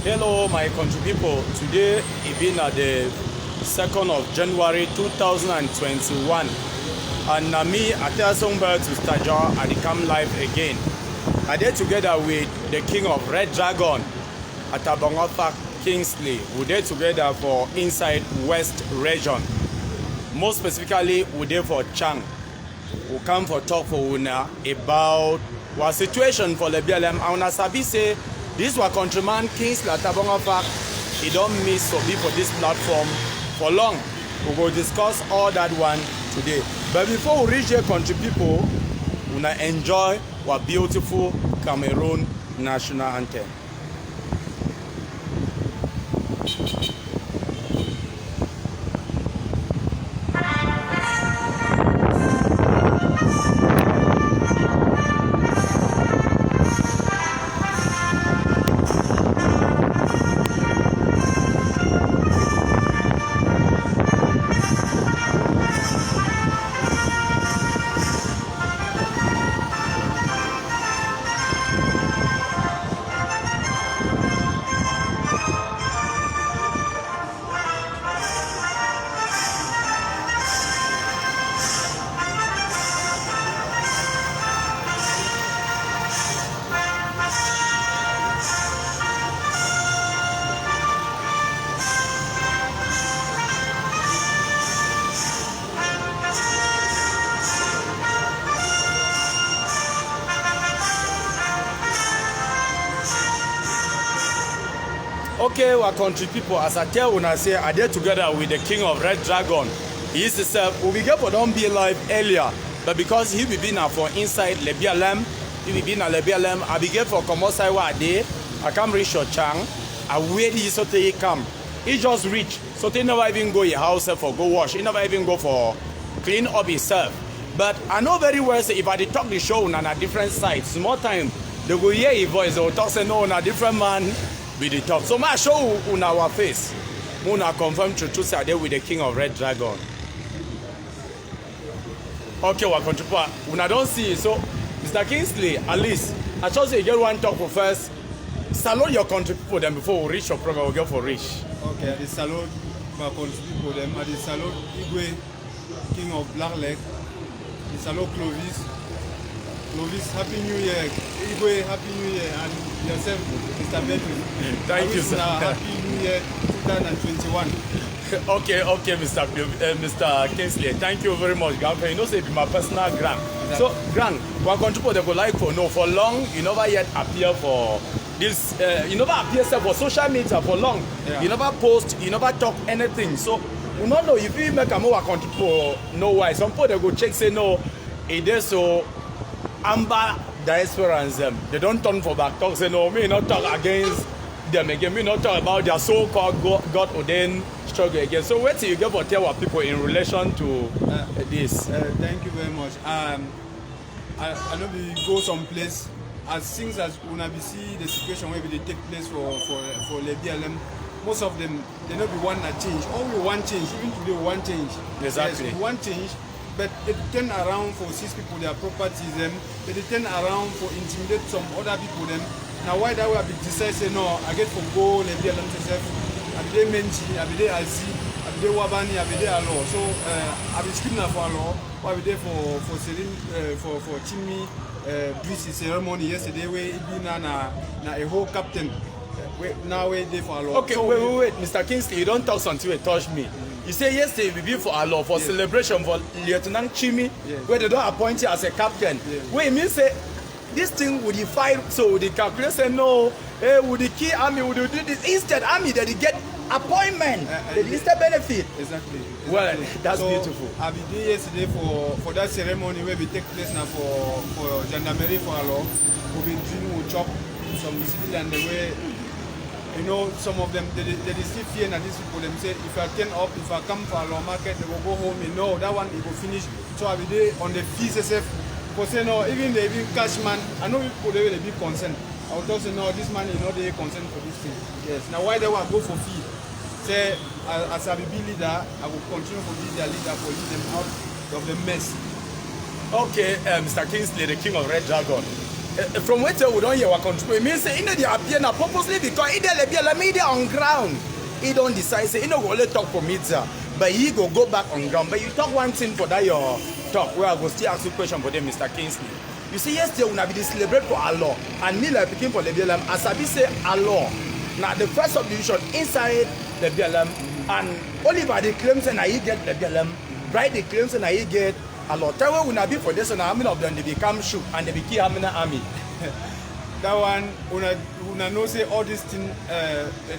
Hello, my country people. Today, it been at the 2nd of January 2021. And me, Atasongba to Stajar, I come live again. I did together with the king of Red Dragon, Atabongofa Kingsley. We did together for inside West region. More specifically, we did for Chang. We come for talk for Una about what situation for the BLM. I wanna sabi say this was countryman Kingsley Atabongofa. He don't miss for me for this platform for long. We will discuss all that one today. But before we reach here, country people, we wanna enjoy our beautiful Cameroon national anthem. Okay, our country people, as I tell when I say, I did together with the king of Red Dragon. He is himself. We get for don't be live earlier, but because he will be now for inside Lebialem, he will be now Lebialem. I begin for Komosai wa day. I come reach your Chang. I wait he so he come. He just reach, so they never even go your house for go wash. He never even go for clean up himself. But I know very well say if I did talk the show on a different side, small time they go hear his voice. They will talk say no, on a different man. With the top. So I show on our face. Muna confirm to say there with the king of Red Dragon. Okay, we country people. Una don't see. So Mr. Kingsley, at least I just say you get one talk for first. Salute your country people then before we reach your program. We go for reach. Okay, I salute my country people them. I salute Igwe, king of Black Lake. I salute Clovis. Clovis, Happy New Year. Igwe, Happy New Year. And yourself, Mr. Bedouin. Thank you, sir. Happy New Year 2021. Okay, Mr. Kingsley. Thank you very much, Grant. You know, say my personal grant. Exactly. So, Grant, one country people they go like for no for long. You never yet appear for this. You never appear for social media for long. Yeah. You never post. You never talk anything. So, we don't know if you make a more country people know why. Some people they go check say no. It is so. Amber diaspora and them, they don't turn for back talk, say no, me not talk against them again, me not talk about their so-called God ordained struggle again. So what do you get for tell our people in relation to this? Thank you very much. I know we go someplace as things as when we see the situation where they take place for the BLM, most of them they not be one that change. All we want change, even today we want change. Exactly. Yes, we want change. But they turn around for seize people their properties them. They turn around for intimidate some other people them. Now why that way I be decide say no, I get for go let be alone myself. I be there Menchi, I be there Alzi, I be there Wabani, I be there Alo. So I be speaking for Alo. I be there for Celine for Chimmy Breeze ceremony yesterday where it be na a whole captain. Now we there for Alo. Okay, so wait, Mr. Kingsley, you don't talk until you touch me. You say yesterday we be for Allah for celebration for Lieutenant Chimmy, where they don't appoint you as a captain. Wait, me say this thing would you fight so would the calculate say no, would the key army would do this instead army that they get appointment, the instead benefit. Exactly. Well, that's so, beautiful. I be there yesterday for that ceremony where we take place now for gendarmerie for Allah. We be doing chop some civilian the way. You know, some of them, they still fear that these people, them say, if I turn up, if I come for our market, they will go home, you know, that one, it will finish. So I will be on the fees, for say, no, even the cash man, I know people, they will be concerned. I will tell say, no, this man is not the concerned for this thing. Yes. Now, why they will go for fee? Say, as I will be leader, I will continue to be their leader for lead them out of the mess. Okay, Mr. Kingsley, the king of Red Dragon. from what we don't hear what control, it means say they appear now purposely because either they be a media on ground. He don't decide say go only talk for media, but he go back on ground. But you talk one thing for that your talk where I go still ask you question for them, Mr. Kingsley. You see, yesterday when I be celebrate for Allah and me like picking for the BLM, as I be say Allah. Now the first subdivision inside the BLM and Oliver the claims and I get the BLM, right? The claims and I get Allah. Tell when I be for this and how many of them they become shook and they become how many army. That one, una know say all this thing,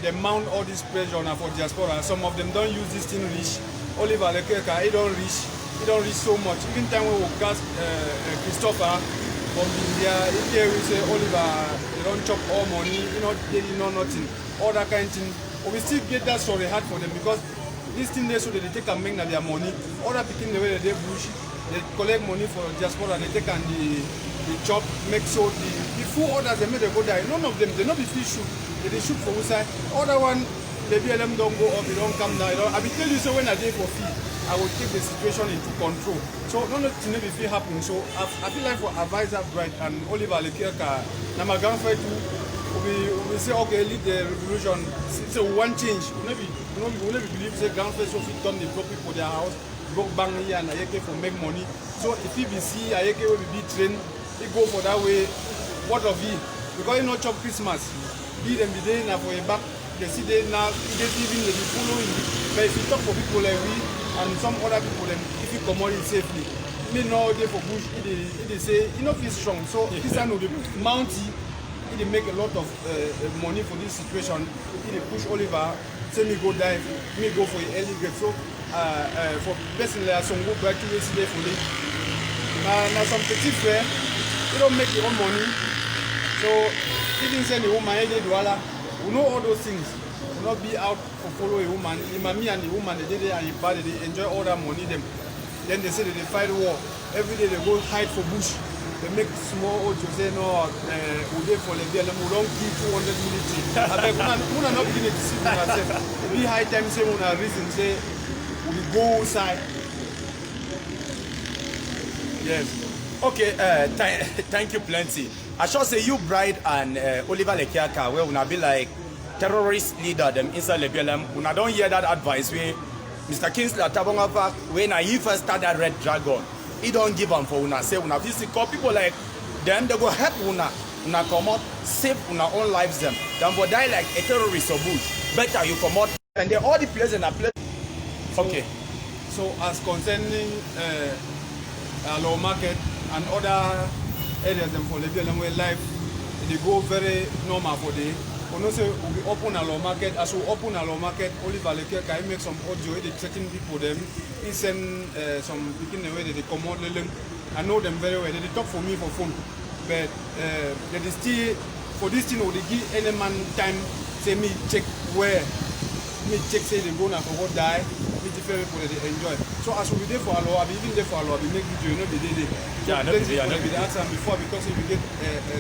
they mount all this pressure on for diaspora. Some of them don't use this thing reach. Oliver Lekeka, he don't reach so much. Even time when we got Christopher from India, we say Oliver, they don't chop all money, they know nothing, all that kind of thing. But we still get that story hard for them because this thing they so that they take and make their money. Other picking the way they bush, they collect money for diaspora, they take and the chop, make so the full orders they make they go die. None of them, they not be free shoot. They shoot for outside. Other one, the BLM don't go up, they don't come down. I will tell you so when I day for fee, I will take the situation into control. So none of the fee happen. So I feel like for Advisor Bright and Oliver Lekeka, now my grandfather too, we say okay, lead the revolution. So one change. Maybe believe say grandfather so fit done the block people their house, broke bang here and Ayeke for make money. So if he be see Ayeke will be trained. He go for that way. What of he? Because he not chop Christmas. He them be there now for a back. They see they now they even they be following. But if you talk for people like we and some other people, then if you come out safely, me know they for bush. They say you know he's strong. So this one will be mounty. He make a lot of money for this situation. He push Oliver. Say me go dive. Me go for early grave. So for personally, some go back to yesterday for me. Now some petit frère. You don't make your own money. So even send a woman, we know all those things. We will not be out for follow a woman. Me and the woman, they did it and they enjoy all that money. Then they say that they fight war. Every day they go hide for bush. They make small old to say no, we dey for the BLM, we don't kill 200 military. I beg, we not beginning to see myself. It be high time say we reason say we go outside. Yes. Okay, thank you plenty. I shall say you Bright and Oliver Lekeka, where una be like terrorist leader them inside the BLM. Una don't hear that advice where Mr. Kingsley Atabongafak, when he first started Red Dragon, he don't give them for una. Say una physical people like them, they go help una come out, save una own lives them. Then for die like a terrorist or bush. Better you come out and they all the place in a place. Okay. So as concerning law market and other areas them for the BLM where life they go very normal for the. We say we open a law market. As we open a law market, Oliver Lekeka he make some audio. They threaten people them. He send some people the way that they come out. I know them very well. They talk for me for phone, but they still for this thing. They give any man time. Say me check where. Me check say they go now for what die. Me different people they enjoy. So as we be there for a law, I be even there for a law. We make video. You know the day. Yeah, I know the day. I know the day. Answer before because if we get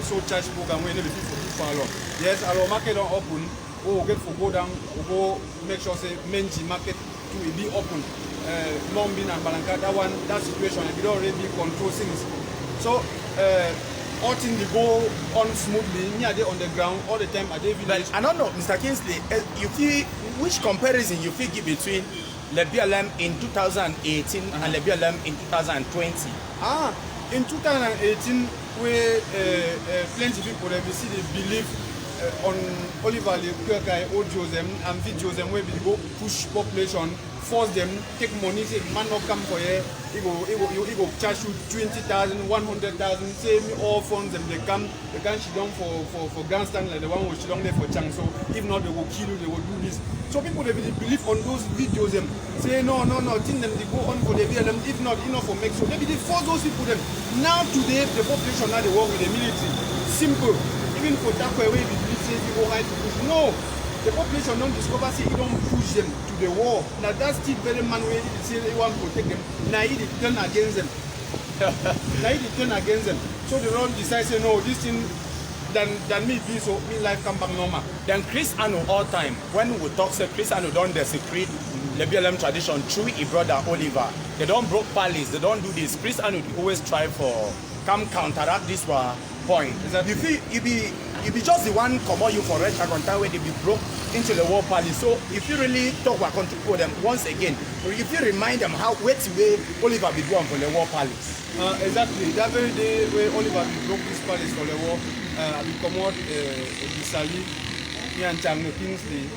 so charge program when they be for a law. Yes, our market don't open. Oh, get for go down. We go make sure say Menji market to be open. Lombin and Balanka, that situation, we don't already control things. So all things they go on smoothly. Me are there on the ground all the time. Are they village? But I don't know, Mr. Kingsley. You feel which comparison you feel between the BLM in 2018 and the BLM in 2020? In 2018, where plenty people they see they believe on Oliver Lekeka audios them and videos them where we go push population, force them, take money, say man not come for here, he go charge you 20,000, 100,000, say me all funds them they can she down for grandstand like the one which she down there for chance. So if not they will kill you, they will do this. So people they believe on those videos them say no, think them they go on for the BLM, if not enough for make so maybe they force those people them. Now today the population now they work with the military. Simple. Even for that way we believe say you go hide to push. No. The population don't discover say you don't push them to the war. Now that's still very man way say they want to protect them. Now he turn against them. So they don't decide say no, this thing than me be so me life come back normal. Then Chris Anu all time when we talk say Chris Anu don't desecrate the BLM tradition through his brother Oliver. They don't broke palace, they don't do this. Chris Anu always try for come counteract this one point. Exactly. You be just the one comot you for Red Dragon time where they be broke into the War Palace. So if you really talk about control them once again, if you remind them how where Oliver be going for the War Palace. Exactly. That very day where Oliver broke this palace for the war, I be comot Bisali, me and Changno Kingsley,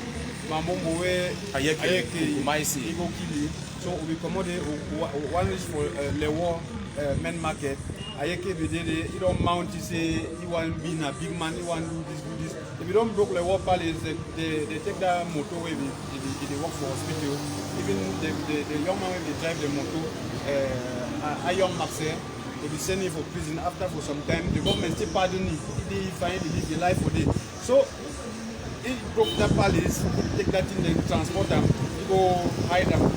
Mamombo where Ayeke, Maisi, Igo Kili. So we comot one reach for the war men market. Ayeke be there, he don't mount, he say he want being a big man, he want do this. If you don't broke the war palace, they take that motor where they work for hospital. Even the young man when they drive the motor, a young Marcel, they be sending for prison after for some time. The government still pardon him, he finally live the life for day. So he broke that palace, he take that thing, then transport them, he go hide them.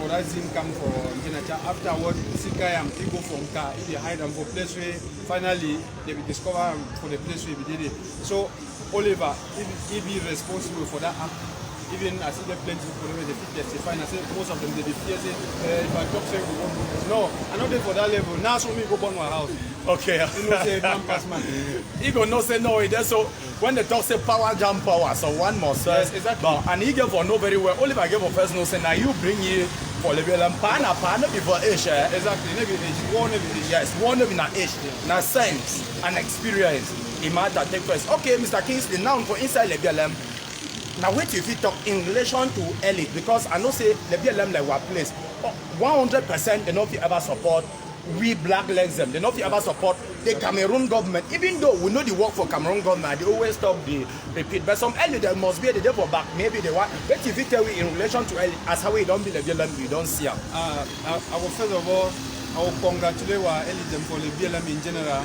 For that thing come for Jenacha. Afterward, Sikayam, he go from car, he hide them for place where finally they will discover for the place where we did it. So Oliver, he be responsible for that act. Even I see the plenty of people they fit testify and I say most of them they fear say if I talk say we won't do this. No, I know they for that level. Now so me go burn my house. Okay. You know say man pass man. He go no say no it there. So when they talk say power jam power, so one more say yes, exactly. But and he give for know very well. Oliver give for first no say now you bring you for the and pana before age. Exactly, maybe age. One maybe age. Yes, one of in age. Now sense and experience. It matter take first. Okay, Mr. Kingsley, now for inside the BLM. Now wait if you talk in relation to elite because I know say the BLM like our place 100% they not ever support we black legs them. They not ever support the Cameroon government. Even though we know the work for Cameroon government, they always stop the repeat. But some elite there must be the devil back. Maybe they want. But if you tell me in relation to elite, as how we don't be the BLM, we don't see them. I will first of all I will congratulate our elite them for the BLM in general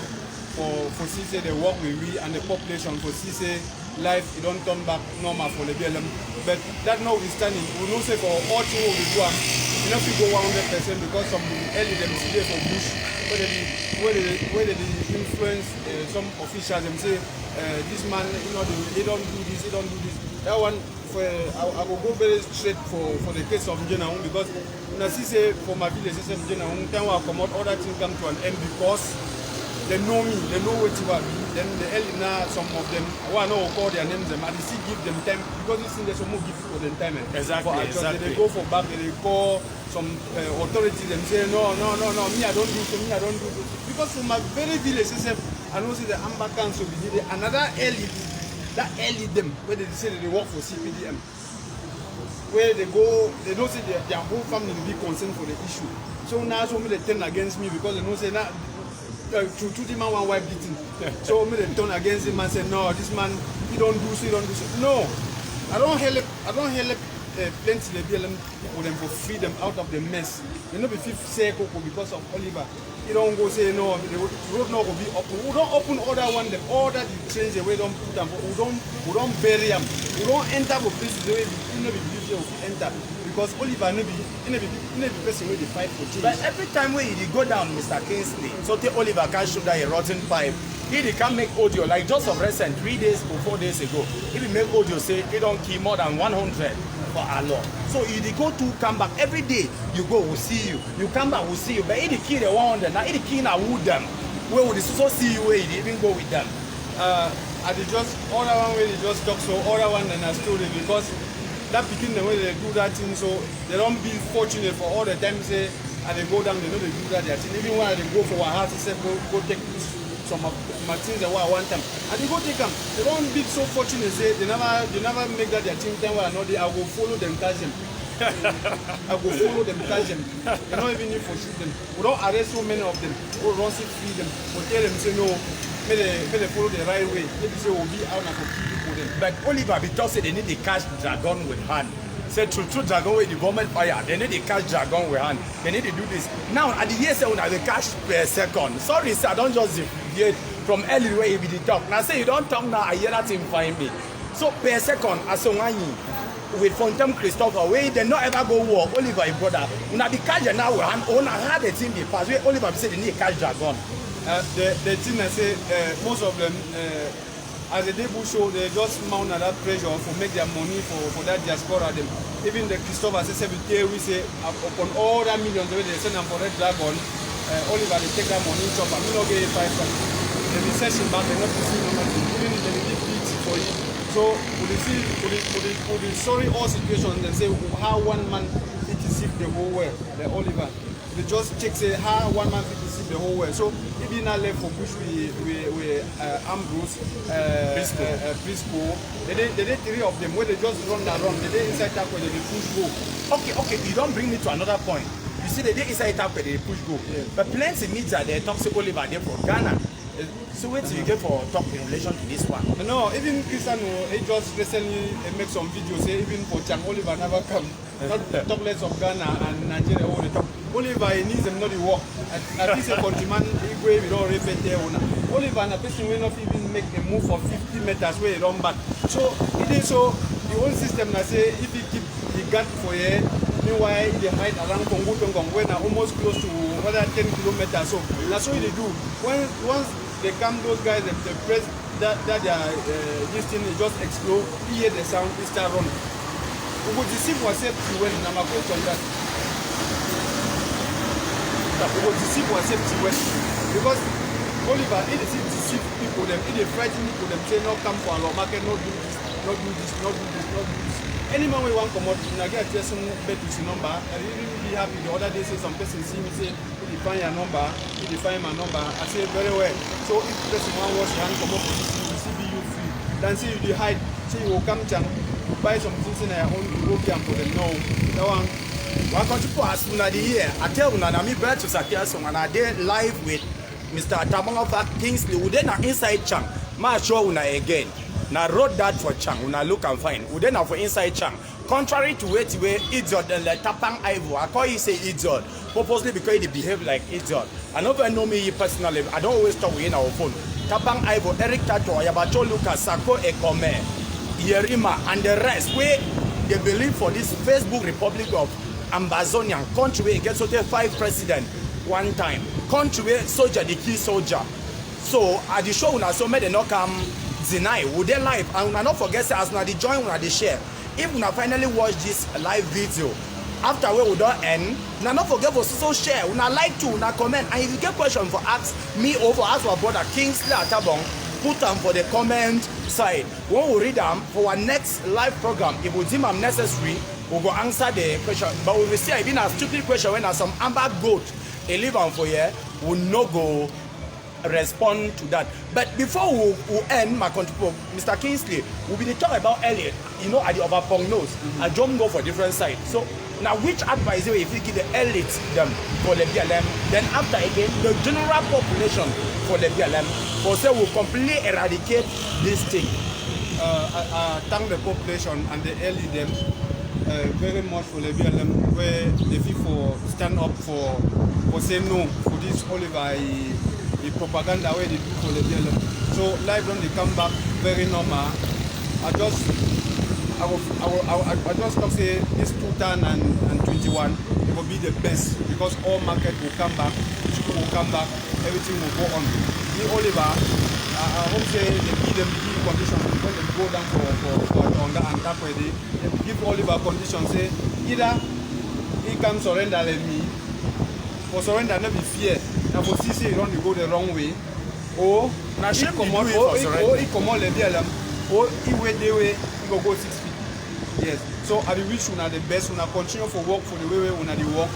for see the work we and the population for see life it don't turn back normal for the BLM. But that notwithstanding, we know say for all things we do you know if you go 100% because some early them see there for bush where they influence some officials them say this man you know they don't do this, he don't do this. That one for I will go very straight for the case of Jenaun because when I see say for my village system Jenaun time I come out all that thing come to an end because they know me, they know what you are. Then the early now, some of them, I know call their names them, and they still give them time because this thing there's some more give for them time. Exactly. They go for back, they call some authorities and say no, me I don't do so, me I don't do so. Because from my very village system, I know see the Amber Council we did another elite, that elite them where they say that they work for CPDM. Where they go, they don't say their whole family will be concerned for the issue. So now so they turn against me because they don't say now. To the man one wife beating. So me they turn against him and say no, this man he don't do so, he don't do so. No, I don't help plenty the BLM for them for freedom out of the mess. They not be fifth circle because of Oliver. You don't go say no, the road not will be open. We don't open other one, the order the change the way don't put them. We don't bury them. We don't enter for places the way we not be believe we enter. Because Oliver no be person wey dey fight for change. But every time when he go down, Mr. Kingsley, so take Oliver can show that a rotten pipe. He can make audio like just of recent 3 days or 4 days ago. If he make audio say he don't kill more than 100 for Allah. So if they go to come back every day, you go we'll see you. You come back we'll see you. But if they kill the 100, now if they kill now wood them. Where would they so see you where they even go with them? I did just other one where they just talk so other one and a story because. That begin the way they do that thing, so they don't be fortunate for all the time say and they go down, they know they do that their thing. Even when they go for a house, they say go take some of my things that I want them. And they go take them. They don't be so fortunate say they never make that their thing time where I know I will follow them, catch them. I will follow them, catch them. They don't even need for shoot them. We don't arrest so many of them. We don't see free them. We tell them say no, may they follow the right way. Maybe say we'll be out and for people. But Oliver because they need to catch dragon with hand. Say true dragon with the government fire. They need to catch dragon with hand. They need to do this. Now at the year say when they catch per second. Sorry sir, don't just deviate from early way if you talk. Now say you don't talk now, I hear that thing find me. So per second as with Fontem Christopher, where they not ever go war, Oliver your brother. Now the catch now with hand, on how the team they pass. Where Oliver say they need to catch dragon. The thing I say most of them as a debut show, they just mount that pressure for make their money for that diaspora. Them. Even the Christopher says every day we say upon all that millions they send them for Red Dragon, Oliver they take that money chop and we not get 5 cents. they be session back, they not see normally. Even if they need beats for it. So we will sorry all situations and say how one man fit deceive the whole world, the Oliver. They just check say how one man fit deceive the whole world. So if you not left for push we Ambrose, Prisco, they did three of them where they just run that run. They did inside that where they push go. Okay, you don't bring me to another point. You see, they did inside that where they push go. Yeah. But plenty media they talk say Oliver there for Ghana. So what do you get for talk in relation to this one? No, even Cristiano, he just recently make some videos say even for Chang Oliver never come. Not talk less of Ghana and Nigeria all the time. Oliver he needs them not the work. At least a countryman he go we don't repeat there. Oliver and a person will not even make a move for 50 meters where he run back. So it is so the whole system that say if he keep the gun for here, meanwhile they hide around Congo Tongong when almost close to 10 kilometers. So that's what they do. Once they come, those guys, they press that this thing just explode, he hear the sound, he start running. We would deceive ourselves to when Namako on that. We would deceive ourselves to when. Because Oliver, he deceive people, he frighten people, them say, no come for our market, not do this, not do this, not do this, not do this. Any man we want to come out, I get a some better number, I really be happy. The other day, say some person see me say, define your number, you define my number. I say very well. So if the person want wash your hand, come up with the CBU free. Then say you hide, say you will come to buy some things in your own European for them. No, that one. One country for us una the year. I tell una na me bird to Sakia song and I did live with Mr. Tabang of Kingsley. We then inside Chang. Ma show una again. Na wrote that for Chang. Una look and find. We then for inside Chang. Contrary to where idiot and like Tapang Ivo, I call you say idiot, purposely because they behave like idiot. I never know me personally, I don't always talk with our phone. Tapang Ivo, Eric Tato, Yabacho Lucas, Sako Ekome, Yerima, and the rest, where they believe for this Facebook Republic of Ambazonian country where it gets 5 president one time. Country where soldier, the key soldier. So at the show, so made they not come deny, would they live? And I not forget, as now they join, when they share. If we finally watch this live video, after we don't end, not forget to also share, like to, comment, and if you get question for ask me or for ask our brother Kingsley Atabong, put them for the comment side. When we read them for our next live program, if we deem them necessary, we'll go answer the question. But we will see even a stupid question when there's some amber goat, a live on for here, we'll not go respond to that. But before we end my control, Mr. Kingsley, we'll be talking about earlier, you know, at the overpong nose, I don't go for different sides. So now which advice if you give the elite them for the BLM, then after again the general population for the BLM, for say we'll completely eradicate this thing? I thank the population and the elite them very much for the BLM where the people stand up for say no for this Oliver the propaganda where they do for the BLM. So live when they come back very normal. I just come say this 2021 it will be the best because all market will come back, people will come back, everything will go on. The Oliver, I hope say they give them the condition when they go down for on that and that way they give Oliver condition say either he can surrender let me for surrender not be fear. Now for see you don't go the wrong way, or he come out the BLM, or he wait the way he go 6 feet. Yes. So I wish una the best. Una continue for work for the way una the work.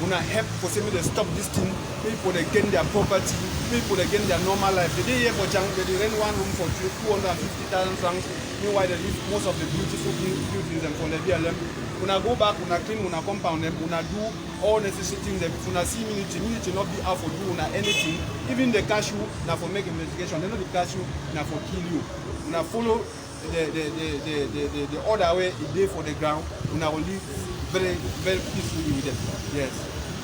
Una help for say me they stop this thing. People they gain their property. People they gain their normal life. They here for Chang. They rent one room for 250,000 francs. Meanwhile they live most of the beautiful buildings and for the BLM. Una go back, una clean, una compound them, una do all necessary things. If una see military not be out for do una anything. Even the cash you now for make investigation. They know the cash you now for kill you. Una follow the other way it day for the ground. Una will live very very peacefully with them. Yes.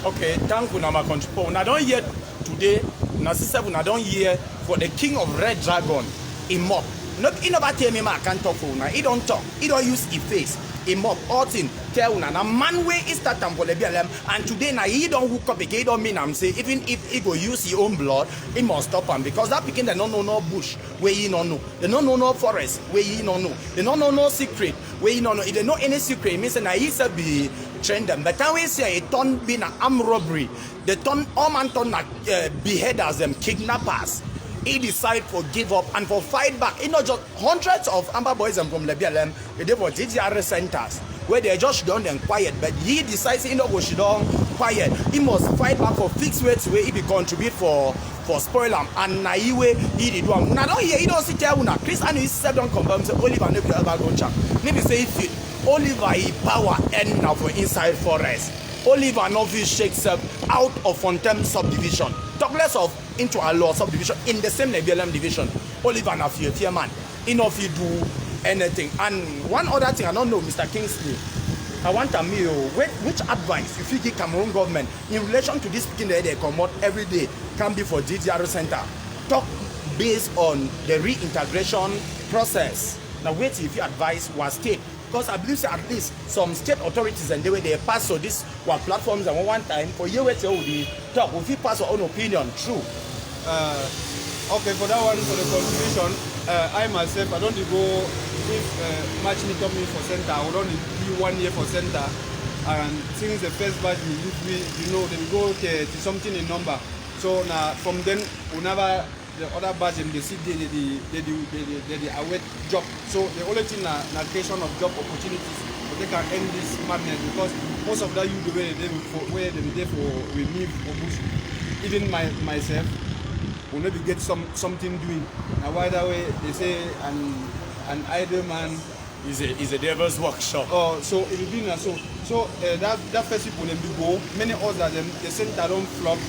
Okay, thank you, my country. Una don't hear today. Una sister, una don't hear for the king of Red Dragon, Imop. Not he never tell me I can't talk for una. He don't talk. He don't use his face. Imop, all thing. Tell una. Na man way is start for the BLM. And today now he don't hook up again. He don't mean I'm say even if he go use his own blood, he must stop him because that picking they don't know no bush where he don't know. They don't know no forest where he don't know. They don't know no secret where he don't know. If they know any secret, it means that he should be train them. But then we say it turn being an armed robbery. They turn all man turn beheaders them kidnappers. he decide for give up and for fight back. You know, just hundreds of Amber boys and from the BLM, they for DDR centers where they just done them quiet, but he decides he not go she down quiet. He must fight back for fixed weights where he be contribute for spoil am and na he way he did one. Now don't hear he don't sit there una. Chris and his self don't confirm say Oliver never ever go check. Maybe say if Oliver he power end now for inside forest. Oliver no fit shake self out of Fontem subdivision. Talk less of into a law subdivision in the same BLM division. Oliver na fear man. He no fit do anything. And one other thing I don't know, Mr. Kingsley. I want a meal. Which advice you feel give Cameroon government in relation to this speaking that they come out every day can be for DDR Center? Talk based on the reintegration process. Now wait if you advise one state. Because I believe at least some state authorities and the way they pass so this one platforms and one time for you wait till we talk, if you pass our own opinion, true. Okay, for that one, for the contribution, I myself, I don't go if match me come in for center, I would only be 1 year for center. And since the first batch, you know, they go to something in number. So now from then, whenever the other batch they see they await job. So the only thing na creation of job opportunities, but they can end this madness because most of that you the way they there for we live for bush. Even myself, will maybe get something doing. Now why that way they say an idle man is a devil's workshop. Oh, so it will be now so that first people them go. Many others they center don't flop.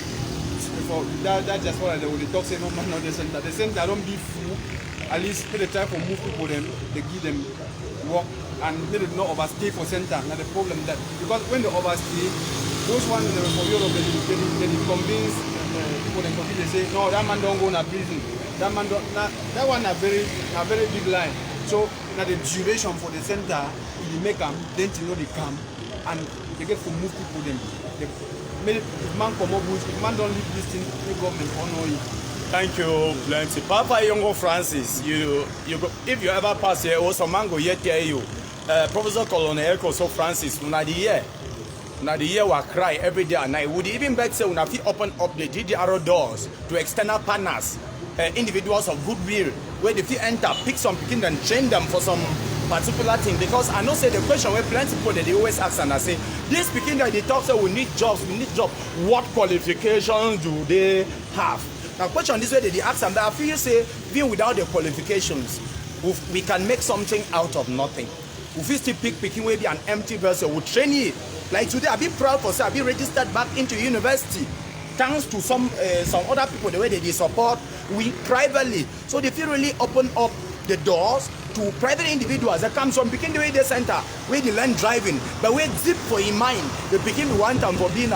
For that just what they will talk say no man not the center don't be full. At least for the time for move people them they give them work and they did not overstay for center. Now the problem that because when they overstay, those ones for Europe they convince people and they say no that man don't go to prison. That man don't that one a very big line. So now the duration for the center if you make them then you know they come and they get to move people them. If man come up with, if man don't leave this thing, the government honor you. Thank you plenty. Papa Yongo Francis, you go, if you ever pass here, also man go yet tell you. Professor Colonel Elkoso Francis, una the year will cry every day and night. Would even better say una fit open up the DDR doors to external partners, individuals of goodwill, where they fit enter, pick some picking and train them for some particular thing. Because I know say the question where plenty people that they always ask and I say, this speaking that they talk say we need jobs. What qualifications do they have? Now question this way they ask them that I feel say even without the qualifications, we can make something out of nothing. If we still picking maybe an empty vessel, we train you. Like today, I be proud for say I be registered back into university. Thanks to some other people, the way they support we privately. So they feel really open up the doors to private individuals that comes from picking the way they center, where they learn driving, but where deep for in mind, they begin one time for being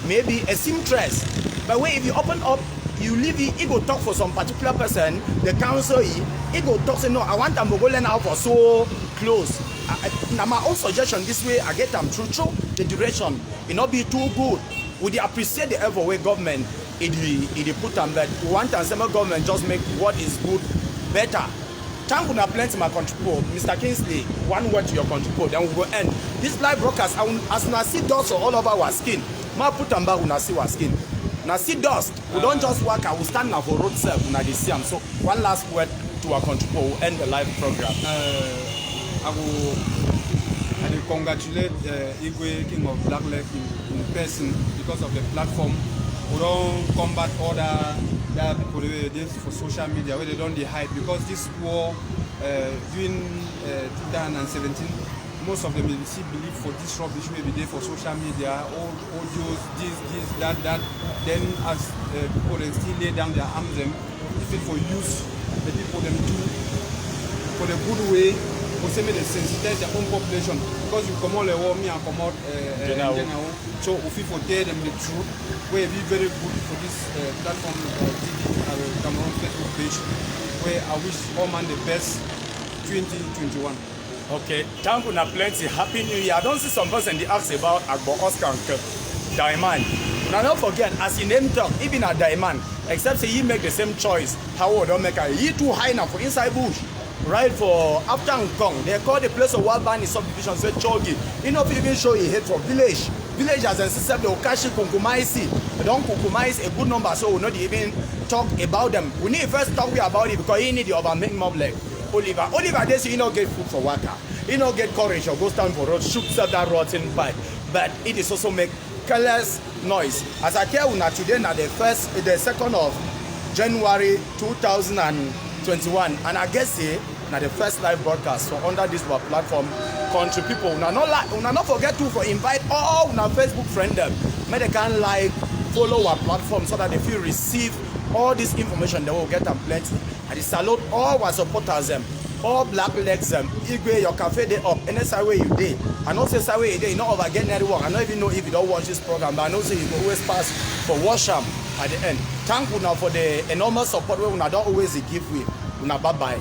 maybe a seamstress. But where if you open up, you leave it, he go talk for some particular person, the council, he go talk say no, I want them to go learn how for so close. Now my own suggestion this way, I get them through the duration, it not be too good. Would they appreciate the effort where government it put them that one time some government just make what is good better. Thank you plenty my contribute. Mr. Kingsley, one word to your contribute, then we will end. This live broadcast, as we see dust all over our skin, ma put them back when I see our skin. Now see dust, we don't just work, I will stand now for road self when I see them. So one last word to our contribute, we'll end the live program. I will congratulate Igwe King of Black Lake in person because of the platform. We don't combat other people this for social media where they don't hide because this war during 2017 most of them still believe for this rubbish may be there for social media, all audios, this, that. Then as people they still lay down their arms them, if it for use the people them do for the good way, we say they sensitize their own population because you come all the war, me and come out general. So if you tell them the truth, we be very good for this platform Cameroon Facebook page, where I wish all man the best 2021. Okay, thank you plenty. Happy New Year. I don't see some person they ask about Agbo Oscar Diamond. Now don't forget, as he name talk, even a Diamond, except say he make the same choice. How would I make a he too high now for inside bush? Right for after Kong, they call the place of Wild Band in subdivision say Chogi. You know, even show he hate for village. Villagers and system they will catch Kunkumaisi. They don't Kunkumaisi a good number, so will not even talk about them. We need first talk about it because he need the overmake mob like Oliver this he not get food for worker. He not get courage or go stand for road, shoot up that rotten pipe. But it is also make careless noise. As I tell you now today now the 2nd of January 2021, and I guess say now the first live broadcast so under this platform. Country people, una not forget to invite all una Facebook friend them. Make they can like follow our platform so that they feel receive all this information. They will get them plenty. And salute all our supporters them, all black legs them. Igwe your cafe day up. Any way you day. I know say way you day. You not over getting any work. I don't even know if you don't watch this program, but I know say you always pass for wash them at the end. Thank you now for the enormous support. We una don't always give way. Una bye bye.